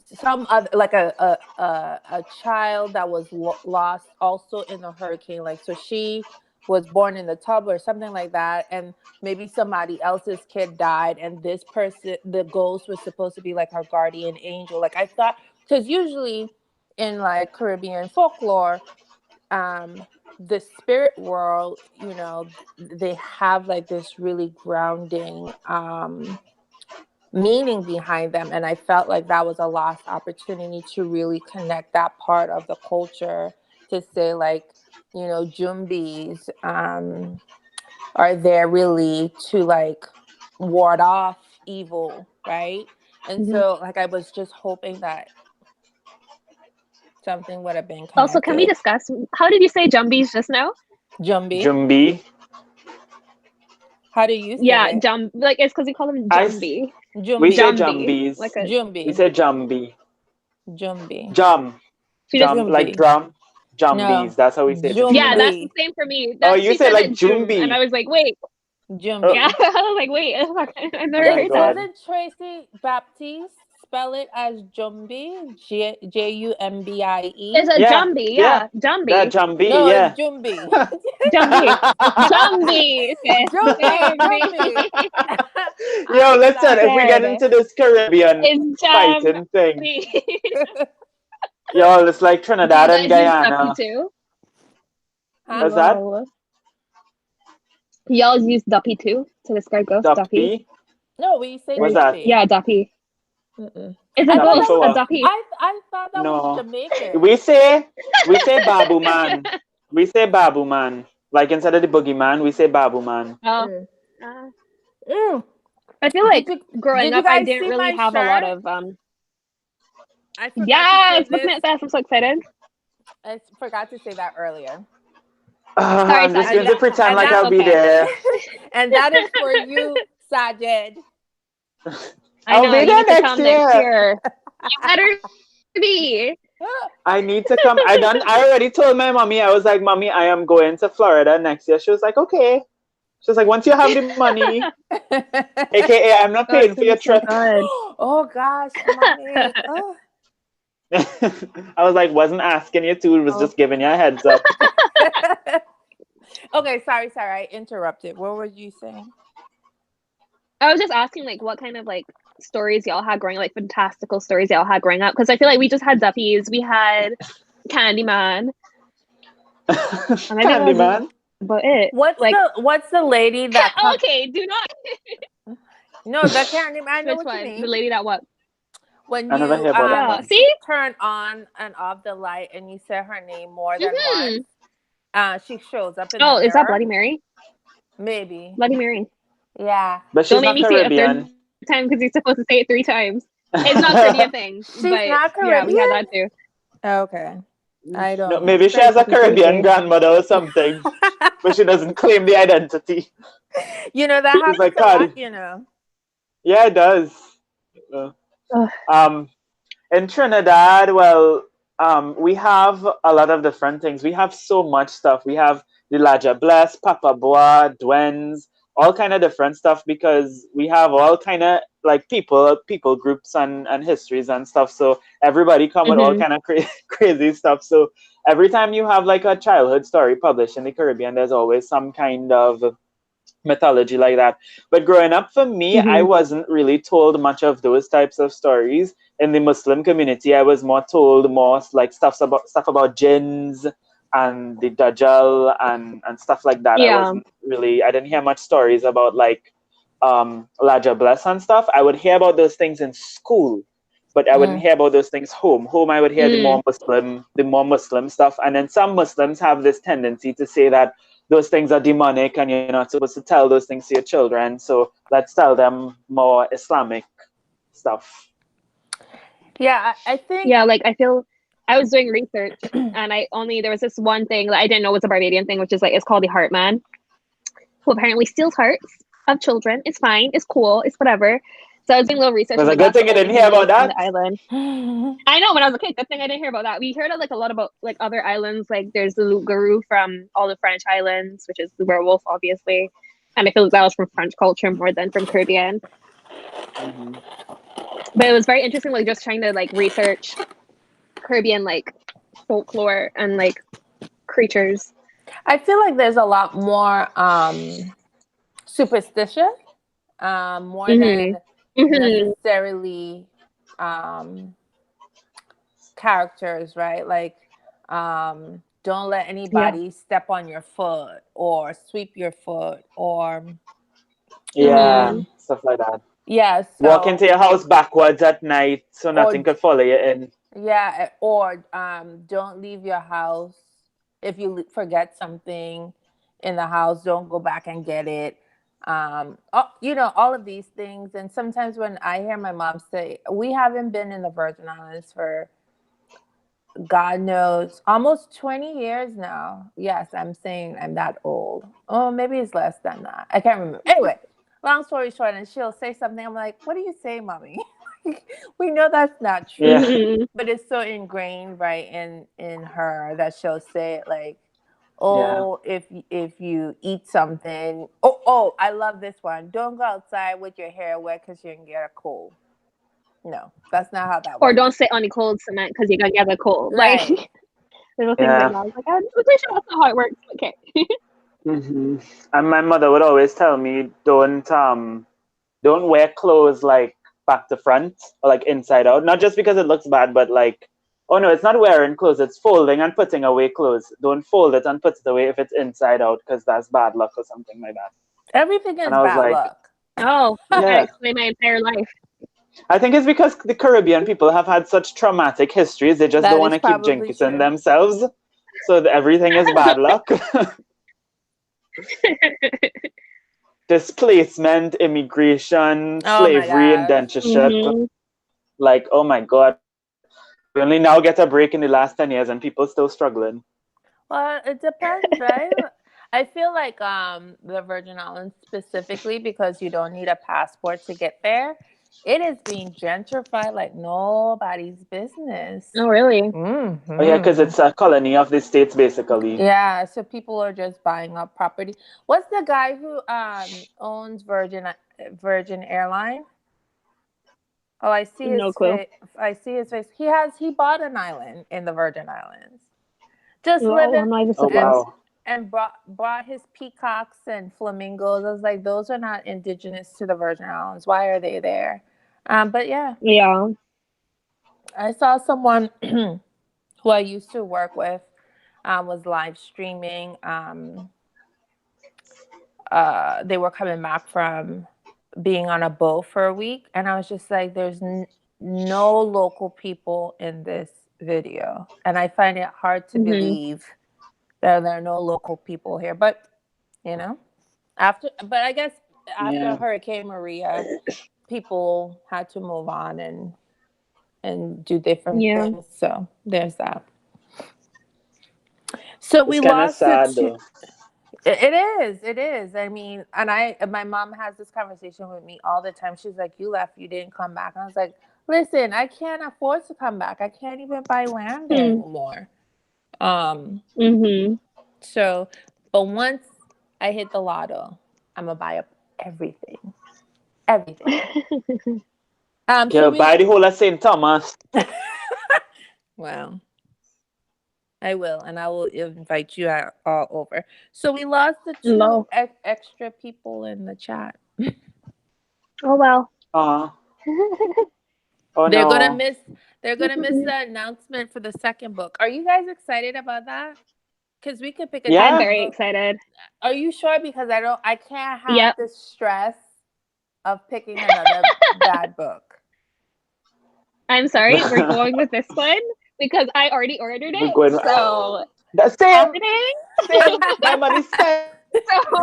some other like a child that was lost also in the hurricane, like so she was born in the tub or something like that, and maybe somebody else's kid died, and this person, the ghost, was supposed to be like her guardian angel. Like I thought, because usually in like Caribbean folklore, the spirit world, they have like this really grounding meaning behind them, and I felt like that was a lost opportunity to really connect that part of the culture, to say like, Jumbies are there really to like ward off evil, right? And Mm-hmm. so like I was just hoping that something would have been Also, can we connected. discuss how did you say jumbies just now? Jumbi, Jumbi. how do you Yeah, say it? like it's because we call them jumbie. We Jumbi. say Jumbie. jumbies. Like a We Jumbi. say jumbi. Jumbi. Jum. she just Jum like Jumbi. drum. Jumbies. No. That's how we say it in yeah, Trinidad. that's the Jumbi. same for me. Oh, That you she say said like it Jum and I Jumbi. was like, wait. Oh, Yeah, Jumbi. I was like, wait, I've oh never my heard that. god. Didn't Tracy Baptiste spell it as Jumbi? It's Jumbie? a Yeah, jumbie, yeah. yeah. That Jumbie. Jumbi, No, it's yeah. Jumbi. Jumbie. Jumbie. Okay. Jumbi. Jumbie. Jumbi. Yo, I'm listen, if we get Said into this Caribbean it's fighting thing, jumbie. yo, it's like Do you Trinidad and guys use duppy Guyana. too? Huh? What's that? Hello. Y'all use duppy too to describe ghosts? Duppy? Duppy? No, we say What's that? Duppy. Yeah, duppy. Mm-mm. It's a I thought that Duppy for ghost, was a what? duppy. I thought that was No. Jamaican. We say Babu Man. We say Babu Man. Like instead of the boogeyman, we say Babu Man. Oh. Mm. Uh, Mm. I feel Did like you growing did you up, I guys didn't see really my have a lot shirt? of I forgot to say Yes, looking this. at this, I'm so excited. I forgot to say that earlier. Sorry, I'm just And going Sajid. to that pretend and like that I'll be Okay. there. and that is for you, Sajid. I I'll know be you there need to next come next year. year. You better be. I need to come. I already told my mommy. I was like, Mommy, I am going to Florida next year. She was like, okay. She was like, once you have the money, aka I'm not Oh, it's paying for gonna be your so trip. good. Oh gosh, mommy. Oh. I was like, wasn't asking you to, was Oh. just giving you a heads up. Okay, sorry, I interrupted. What were you saying? I was just asking, like, what kind of like stories y'all had growing, like fantastical stories y'all had growing up, because I feel like we just had Duppies, we had Candyman, and I think that was Candyman. about it. Like, What's the lady that come? okay, do not. No, the Candyman. I know Which what you one? The mean. lady that what? When I never you hear about that Yeah. one. See. turn on and off the light and you say her name more than Mm-hmm. once, she shows up in the Oh, is that mirror. Bloody Mary? Maybe. Bloody Mary. Yeah. But Don't she's make not me say it a third Caribbean. time because you're supposed to say it 3 times. It's not a Caribbean thing, She's but not yeah, we had Caribbean? that too. Okay. I No, don't know. maybe she Very has a fucking Caribbean crazy. grandmother or something, but she doesn't claim the identity. That She's happens like, a lot, God, yeah, it does. Uh, Ugh. Um, in Trinidad, well, we have a lot of different things. We have so much stuff. We have the Laja Bless, Papa Boa, Dwens, all kind of different stuff because we have all kind of like people groups and histories and stuff. So everybody come with all Mm-hmm. kind of crazy stuff. So every time you have like a childhood story published in the Caribbean, there's always some kind of mythology like that. But growing up for me, I wasn't really told much of those types of stories. In the Muslim community, I was more told more like stuff about jinns and the Dajjal and stuff like that. Yeah. I didn't hear much stories about like Laja Bless and stuff. I would hear about those things in school, but I wouldn't hear about those things home. Home I would hear the more Muslim stuff. And then some Muslims have this tendency to say that those things are demonic and you're not supposed to tell those things to your children. So let's tell them more Islamic stuff. Yeah, I think. Yeah, like I feel I was doing research and there was this one thing that I didn't know was a Barbadian thing, which is like it's called the Heart Man, who apparently steals hearts of children. It's fine, it's cool, it's whatever. So I was doing a little research. It's Like, a good that's thing the I didn't only hear thing about on that. the island. I know, when I was a kid, good thing I didn't hear about that. We heard like a lot about like other islands. Like there's the Loup Garou from all the French islands, which is the werewolf, obviously. And I feel like that was from French culture more than from Caribbean. But it was very interesting, like just trying to like research Caribbean like folklore and like creatures. I feel like there's a lot more superstition, more than necessarily characters, right? Like, don't let anybody step on your foot or sweep your foot or Stuff like that. yeah. Walk So into your house backwards at night so nothing could follow you in. yeah, or don't leave your house if you forget something in the house. Don't go back and get it. All of these things. And sometimes when I hear my mom say, we haven't been in the Virgin Islands for God knows, almost 20 years now. Yes, I'm saying I'm that old. Oh, maybe it's less than that. I can't remember. Anyway, long story short, and she'll say something. I'm like, what do you say, mommy? We know that's not true. But it's so ingrained, right, in her that she'll say it like, oh, if you eat something. Oh, I love this one. Don't go outside with your hair wet because you can get a cold. No, that's not how that Or works. don't sit on the cold cement because you're gonna get a cold. Right. Like little things like that. I was like, I'm pretty sure that's not how it works. Okay. And my mother would always tell me, don't wear clothes like back to front or like inside out. Not just because it looks bad, but like, oh no, it's not wearing clothes, it's folding and putting away clothes. Don't fold it and put it away if it's inside out because that's bad luck or something like that. Everything is And I was bad like, luck. Oh, that explains my entire life. I think it's because the Caribbean people have had such traumatic histories, they just don't want to keep jinxing themselves. So everything is bad luck. Displacement, immigration, slavery, indentureship. Like, oh my God. We only now get a break in the last 10 years and people still struggling. Well, it depends, right? I feel like the Virgin Islands specifically, because you don't need a passport to get there, it is being gentrified like nobody's business. Oh, really? Mm-hmm. Oh, yeah, because it's a colony of the States, basically. Yeah, so people are just buying up property. What's the guy who owns Virgin Airline? Oh, I see his face. I see his face. He bought an island in the Virgin Islands. Just living and brought his peacocks and flamingos. I was like, those are not indigenous to the Virgin Islands. Why are they there? But yeah. Yeah. I saw someone who I used to work with was live streaming. They were coming back from being on a boat for a week, and I was just like, there's no local people in this video, and I find it hard to believe that there are no local people here. But I guess after Hurricane Maria, people had to move on and do different things. So there's that. So we lost sad, though. It is. I mean, and my mom has this conversation with me all the time. She's like, you left, you didn't come back. And I was like, listen, I can't afford to come back. I can't even buy land there anymore. So, but once I hit the lotto, I'm gonna buy up everything. Buy the whole of St. Thomas. Well, I will, and I will invite you all over. So we lost the two No. extra people in the chat. Oh well. Oh They're gonna no. miss. They're gonna miss the announcement for the second book. Are you guys excited about that? Because we could pick a I'm Yeah. different very book. excited. Are you sure? Because I can't have Yep. the stress of picking another bad book. I'm sorry, we're going with this one because I already ordered We're it. going. So The same. happening. Same. My money spent. So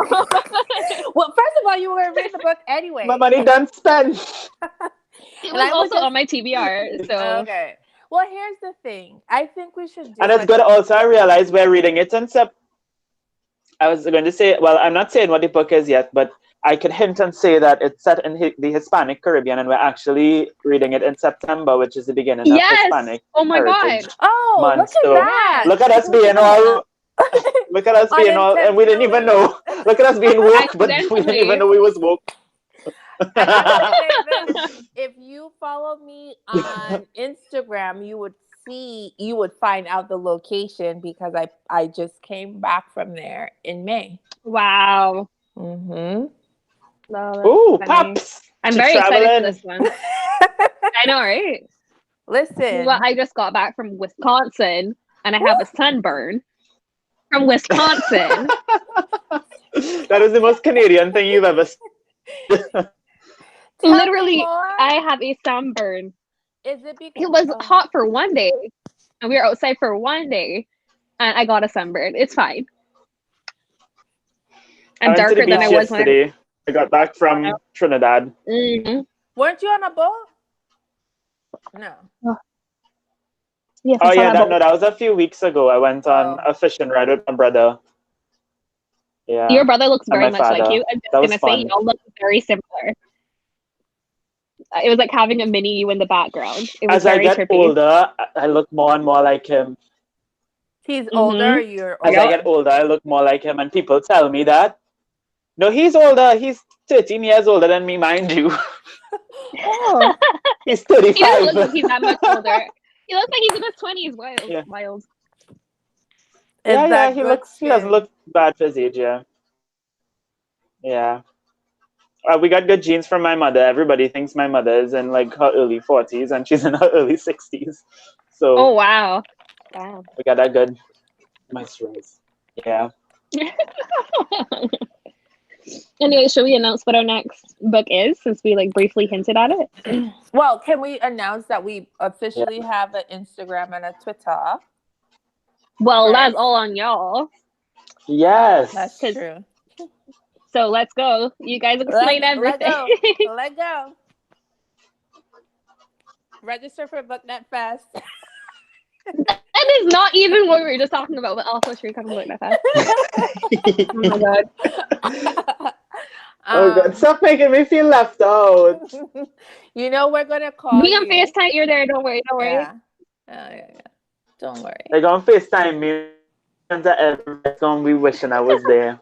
Well, first of all, you were reading the book My anyway. money done spent. it And was I would also just on my TBR. So okay. Well, here's the thing. I think we should And do it's like good also, I realized we're reading it in I was going to say, well, I'm not saying what the book is yet, but I could hint and say that it's set in the Hispanic Caribbean, and we're actually reading it in September, which is the beginning of yes. Hispanic Oh my Heritage god. oh, Month. look at So that. Yes. look at us being all, look at us being all, and we didn't even Unintentionally. know. Look at us being woke, but we didn't even Accidentally. know we was woke. I gotta say this. If you follow me on Instagram, you would find out the location because I just came back from there in May. Wow. Mm-hmm. No, Ooh, that's funny. Pops! I'm She very excited for traveling. this one. I know, right? Well, Listen, I just got back from Wisconsin and I have a sunburn from Wisconsin. That is the most Canadian thing you've ever said. tell me Literally, more. I have a sunburn. Is it because It was hot for one day and we were outside for one day and I got a sunburn. It's fine. I I'm went to the darker than I beach was when yesterday. I got back I from Trinidad. mm-hmm. weren't you on a boat? No. Yes, Oh it's on yeah, a boat. that was a few weeks ago. I went on Oh. a fishing ride with my brother. Yeah, Your brother looks and very my much like father. you. I'm just That was gonna say fun. y'all look very similar. It was like having a mini you in the background. It was As I very get trippy. older, I look more and more like him. He's older or you're As older? I get older, I look more like him, and people tell me that. No, he's older. He's 13 years older than me, mind you. Oh. He's He doesn't 35. look like he's that much older. He looks like he's in his 20s. Wild, Yeah. wild. Is Yeah, that good he doesn't skin? look bad for his age, yeah. Yeah. We got good genes from my mother. Everybody thinks my mother is in like her early 40s and she's in her early 60s. So Oh wow, wow. we got that good moisturize. Yeah. Anyway, should we announce what our next book is since we like briefly hinted at it? Well, can we announce that we officially Yeah. have an Instagram and a Twitter? Well, that's First. all on y'all. Yes. That's 'Cause- true. So let's go. You guys explain Let everything. go. Let go. Register for BookNet Fest. That is not even what we were just talking about, but also should we come look that fast? Oh my god. Oh god, stop making me feel left out. You know we're gonna call Me you. on FaceTime, you're there. Don't worry. Don't worry. Yeah. Yeah. Don't worry. They're gonna FaceTime me and everybody's gonna be wishing I was there.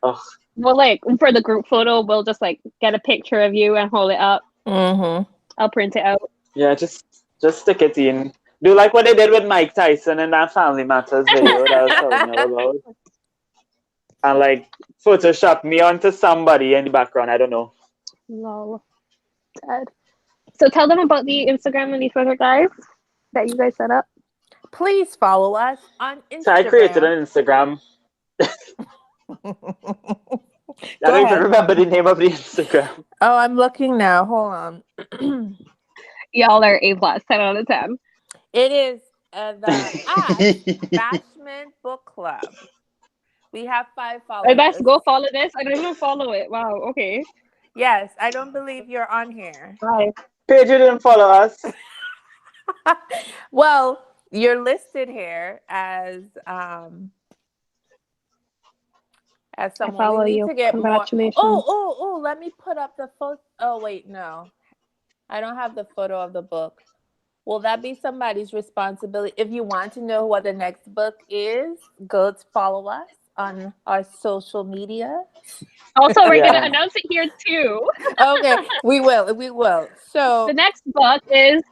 Oh. Well, like for the group photo, we'll just like get a picture of you and hold it up. Mm-hmm. I'll print it out. Yeah, just stick it in. Do like what they did with Mike Tyson in that Family Matters video that I was telling you about. And like Photoshop me onto somebody in the background. I don't know. Lol. Dead. So tell them about the Instagram and the Twitter, guys, that you guys set up. Please follow us on Instagram. So I created an Instagram. I don't even remember the name of the Instagram. Oh, I'm looking now. Hold on. Y'all are A+, 10 out of 10. It is the Bashment Book Club. We have 5 followers. I best go follow this. I don't even follow it. Wow. Okay. Yes, I don't believe you're on here. Bye. Paige, you didn't follow us. Well, you're listed here as someone. follow We need you. to get more. Congratulations. Oh, let me put up the photo. Oh, wait, no. I don't have the photo of the book. Will that be somebody's responsibility? If you want to know what the next book is, go to follow us on our social media. Also, we're gonna announce it here too. Okay, we will. So the next book is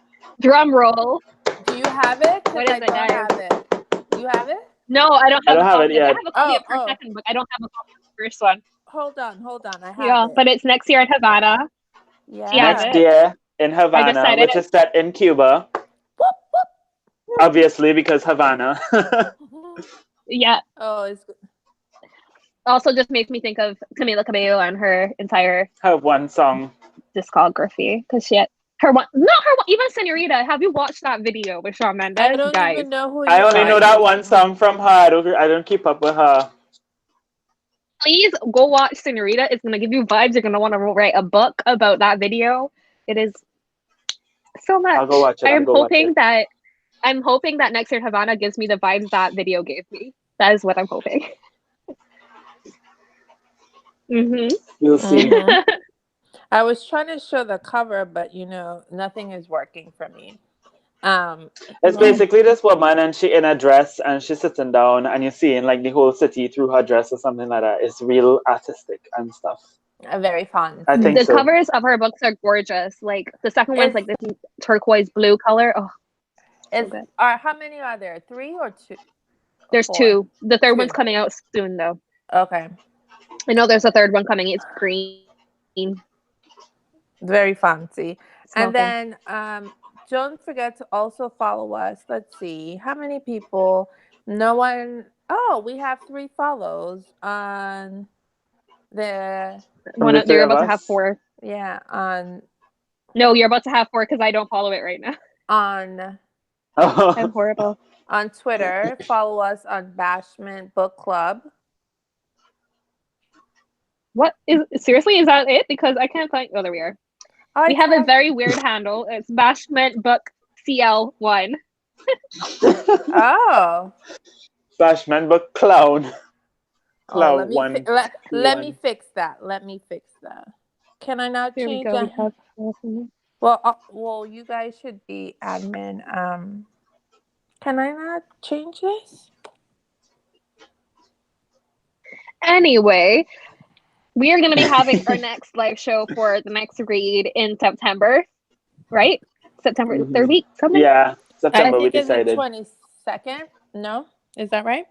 drum roll. do you have it? What is I it, don't guys? have it. You have it? No, I don't I have don't a have it copy of it. I yet. have a copy of her Oh. second book. I don't have a copy of the first one. Hold on. I have Yeah, it. but it's next year in Havana. Yeah. She has Next it. year in I Havana, decided which is set in Cuba. Whoop, whoop. Obviously, because Havana. Yeah. Oh, it's good. Also just makes me think of Camila Cabello and her entire Her one song. discography. Because she had her one, not her one, even Senorita. Have you watched that video with Shawn Mendes? I don't Guys, even know who I you only are. know that one song from her. I don't keep up with her. please go watch Senorita. It's gonna give you vibes. You're gonna want to write a book about that video. It is so much. I'll go watch it. I'm hoping that next year Havana gives me the vibes that video gave me. That is what I'm hoping. You'll see. I was trying to show the cover, but nothing is working for me. It's basically this woman, and she in a dress, and she's sitting down, and you're seeing like the whole city through her dress or something like that. It's real artistic and stuff. Very fun. I think The so. covers of her books are gorgeous. Like the second one's like this turquoise blue color. Oh, so good. How many are there? 3 or 2? There's 4? 2. The third 2. one's coming out soon, though. Okay. I know there's a third one coming. It's green. Very fancy. And Smoking. then don't forget to also follow us. Let's see. How many people? No one. Oh, we have 3 follows on the. You're about to have 4. Yeah, on. No, you're about to have 4 because I don't follow it right now. On. I'm horrible. On Twitter, follow us on Bashment Book Club. What is seriously? Is that it? Because I can't find. Oh, there we are. We have a very weird handle. It's Bashment Book CL1. Oh. Bashment Book Clown. Let me fix that. Can I not change that? Well, you guys should be admin. Can I not change this? Anyway, we are going to be having our next live show for the next read in September, right? September 3rd week, something? Yeah, September we it's decided. the 22nd. No? Is that right?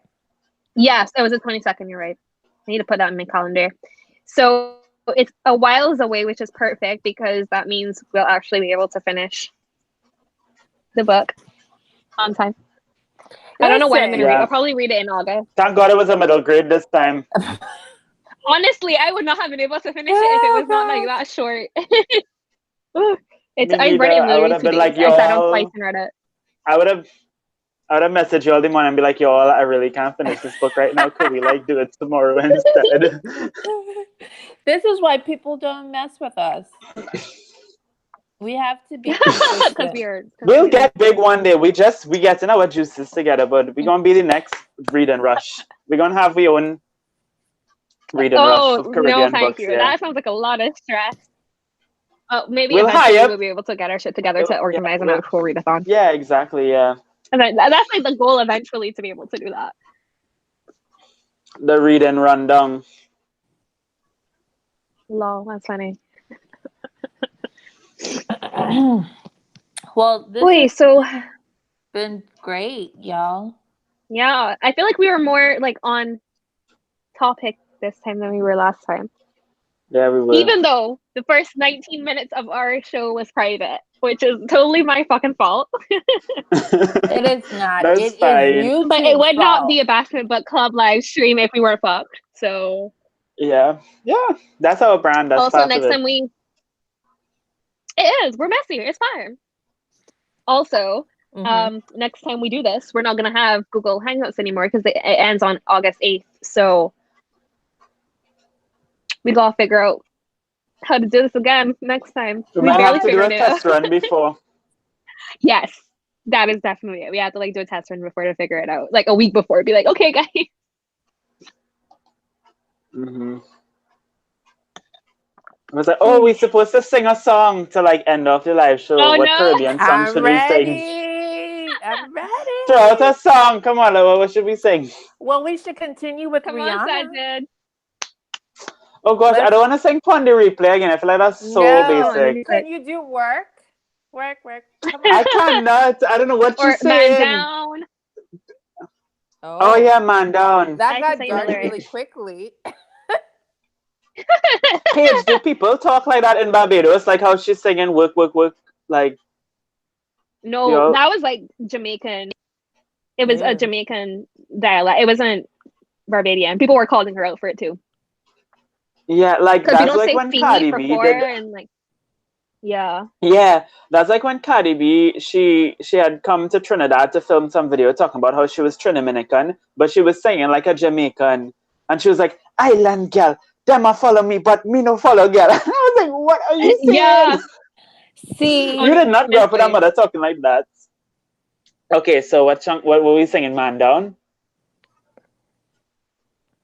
Yes, it was the 22nd. You're right. I need to put that in my calendar. So it's a while away, which is perfect because that means we'll actually be able to finish the book on time. I don't know when I'm going to read. I'll probably read it in August. Thank God it was a middle grade this time. Honestly, I would not have been able to finish it if it was not like that short. I read it I would have been like, y'all. I sat down twice and read it. I would have messaged you all the morning and be like, y'all, I really can't finish this book right now. Could we do it tomorrow instead? This is why people don't mess with us. We have to be consistent. We'll get big one day. We getting our juices together, but we're gonna be the next reading rush. We're gonna have our own reading rush of Caribbean thank books. you. Yeah. That sounds like a lot of stress. Maybe eventually we'll be able to get our shit together to organize an actual readathon. Yeah, exactly. Yeah. And that's like the goal eventually, to be able to do that. The read and rundown. Lol, that's funny. Well, this has been great, y'all. Yeah, I feel like we were more like on topic this time than we were last time. Yeah, we were. Even though the first 19 minutes of our show was private, which is totally my fucking fault. It is not. That's fine. But it would not be a Bashment Book Club live stream if we were fucked. So yeah, that's our brand. That's also part next of it. time it is. We're messy. It's fine. Also, next time we do this, we're not gonna have Google Hangouts anymore because it ends on August 8th. So we gotta figure out how to do this again next time. We might have to do a test run before. Yes, that is definitely it. We have to do a test run before to figure it out. Like a week before, be like, okay, guys. I was like, we're supposed to sing a song to end off the live show. What Caribbean song should we sing? I'm ready. Throw out a song. Come on, what should we sing? Well, we should continue with Rihanna. On, oh gosh, I don't want to sing Pon de Replay again. I feel like that's so basic. Can you do work? Work. I cannot. I don't know what you say. Man down. Oh yeah, Man Down. That I can got say the dark lyrics. really quickly. Paige, do people talk like that in Barbados? Like how she's singing work, work, work? Like, No, that was like Jamaican. It was a Jamaican dialect. It wasn't Barbadian. People were calling her out for it too. Yeah, like Because you that's don't like say when Fini Cardi for B four did. and like, yeah. Yeah, that's like when Cardi B she had come to Trinidad to film some video talking about how she was Trinidadian, but she was singing like a Jamaican, and she was like, "Island girl, them a follow me, but me no follow girl." I was like, "What are you saying?" Yeah. See, You did not grow up with a Honestly. mother talking like that. Okay, so what were we singing, Man Down?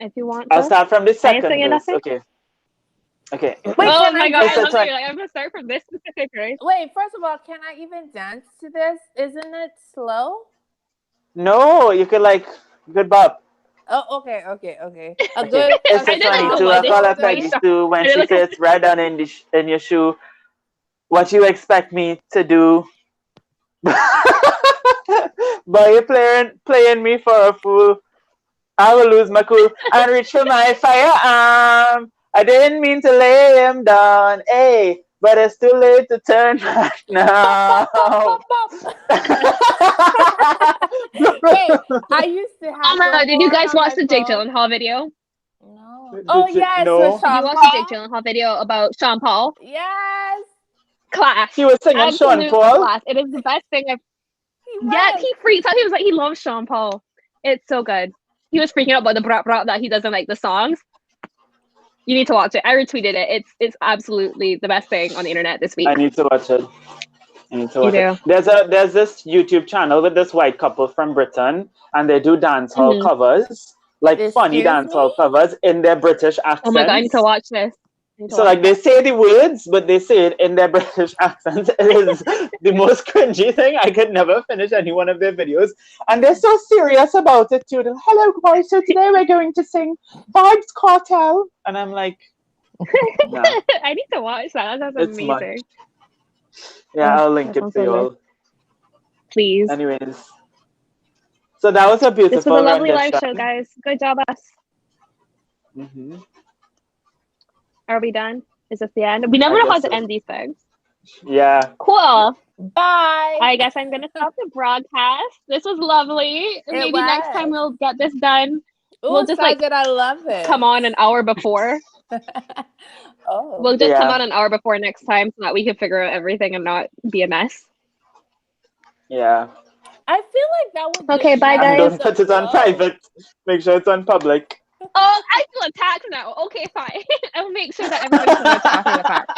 If you want I'll to. start from the I ain't second saying verse. nothing. Okay. Okay. wait, Oh can I my god, It's I a love that twen- you're like, I'm gonna start from this specific, right? wait, first of all, can I even dance to this? Isn't it slow? No, you could bop. Oh, okay. A Okay. good, It's I a did like the 22. one I this call her my Peggy shot. Sue when I did she look at fits right down in your shoe. What you expect me to do? But you're playing me for a fool. I will lose my cool and reach for my firearm. I didn't mean to lay him down, hey, but it's too late to turn back now. pop. Wait, I used to Oh have my the god, did you horn guys on watch my the Jake phone. Gyllenhaal video? No. Oh yes, with No. Did you Sean watch the Jake Paul. Gyllenhaal video about Sean Paul? Yes, Class. He was singing Sean Absolute Paul. class. It is the best thing I've he Yes, was. he freaks out. He was like he loves Sean Paul. It's so good. He was freaking out about the brat brat that he doesn't like the songs. You need to watch it. I retweeted it. It's absolutely the best thing on the internet this week. I need to watch it. You do. There's this YouTube channel with this white couple from Britain, and they do dancehall covers, like funny Excuse me. dancehall covers in their British Oh my god, I need to accents. watch this. So like they say the words, but they say it in their British accents. It is the most cringy thing. I could never finish any one of their videos, and they're so serious about it too. They're, hello guys, so today we're going to sing Vibes Cartel, and I'm like, nah, I need to watch that. That's it's much. amazing. Yeah, I'll link That it sounds for so you good. all. Please. Anyways, so that was a This was beautiful a lovely live rendition. show, guys. Good job, us. Mm-hmm. Are we done? Is this the end? We never I know how guess to so. end these things. Yeah. Cool. Bye. I guess I'm gonna stop the broadcast. This was lovely. Maybe next time we'll get this done. We'll just like I love it. come on an hour before. Oh. We'll just come on an hour before next time so that we can figure out everything and not be a mess. Yeah. I feel like that would. Okay, bye, And guys. don't put it on private. Make sure it's on public. Oh, I feel attacked now. Okay, fine. I'll make sure that everybody knows what's after the fact.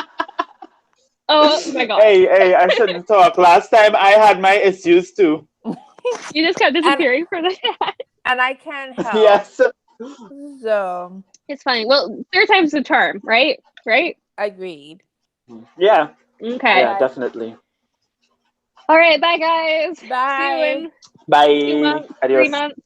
Oh my god. Hey, I shouldn't talk. Last time I had my issues too. You just kept disappearing for the chat. And I can't help. Yes. So It's fine. Well, third time's the charm, right? Right? agreed. Yeah. Okay. Yeah, definitely. All right, bye guys. Bye. See you in Bye. 2 months, Adios. 3 months.